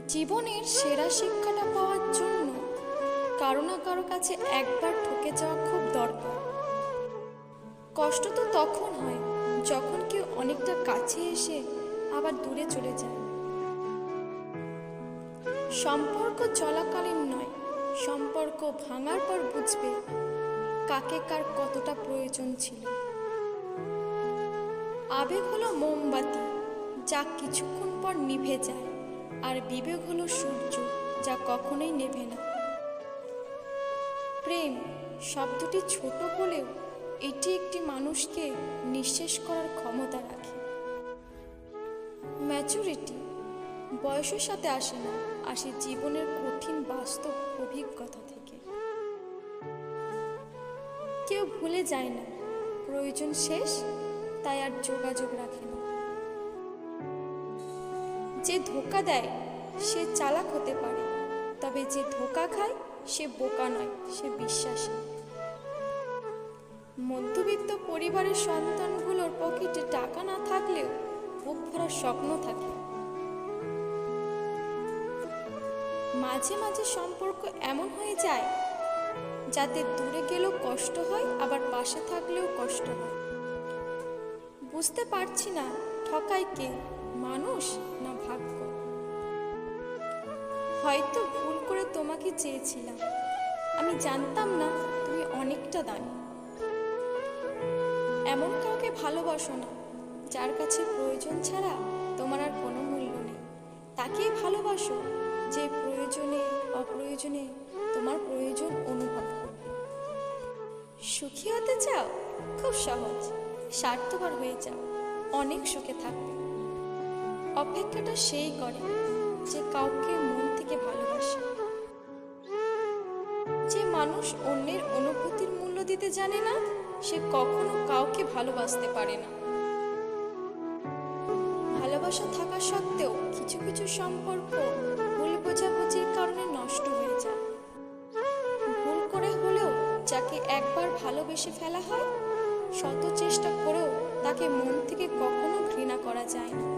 জীবনের সেরা শিক্ষাটা পাওয়ার জন্য কারো না কারো কাছে একবার ঠকে যাওয়া খুব দরকার। কষ্ট তো তখন হয় যখন কেউ অনেকটা কাছে এসে আবার দূরে চলে যায়। সম্পর্ক চলাকালীন নয়, সম্পর্ক ভাঙার পর বুঝবে কাকে কার কতটা প্রয়োজন ছিল। আবেগ হলো মোমবাতি, যা কিছুক্ষণ পর নিভে যায়, আর বিবেক হলো সূর্য, যা কখনোই নেভে না। প্রেম শব্দটি ছোট হলেও এটি একটি মানুষকে নিঃশেষ করার ক্ষমতা রাখে। ম্যাচুরিটি বয়সের সাথে আসে না, আসে জীবনের কঠিন বাস্তব অভিজ্ঞতা থেকে। কেউ ভুলে যায় না, প্রয়োজন শেষ তাই আর যোগাযোগ রাখে না। যে ধোঁকা দেয় সে চালাক হতে পারে, তবে যে ধোঁকা খায় সে বোকা নয়, সে বিশ্বাসী। মধ্যবিত্ত পরিবারের সন্তানগুলোর পকেটে টাকা না থাকলেও বুক ভরা স্বপ্ন থাকে। মাঝে মাঝে সম্পর্ক এমন হয়ে যায় যাতে দূরে গেলেও কষ্ট হয়, আবার পাশে থাকলেও কষ্ট হয়। বুঝতে পারছি না ঠকাই কে, মানুষ না ভাগ্য। হয়তো ভুল করে তোমাকে চেয়েছিলাম, আমি জানতাম না তুমি অনেকটা দামি। এমন কাউকে ভালোবাসো না যার কাছে প্রয়োজন ছাড়া তোমার আর কোনো মূল্য নেই। তাকেই ভালোবাসো যে প্রয়োজনে অপ্রয়োজনে তোমার প্রয়োজন অনুভব করবে। সুখী হতে চাও? খুব সহজ, স্বার্থপর হয়ে যাও, অনেক সুখে থাকবে। অপেক্ষাটা সেই করে যে কাউকে মন থেকে ভালোবাসে। যে মানুষ অন্যের অনুভূতির মূল্য দিতে জানে না, সে কখনো কাউকে ভালোবাসতে পারে না। ভালোবাসা থাকা সত্ত্বেও কিছু কিছু সম্পর্ক ভুল বোঝাবুঝির কারণে নষ্ট হয়ে যায়। ভুল করে হলেও যাকে একবার ভালোবেসে ফেলা হয়, শত চেষ্টা করেও তাকে মন থেকে কখনো ঘৃণা করা যায় না।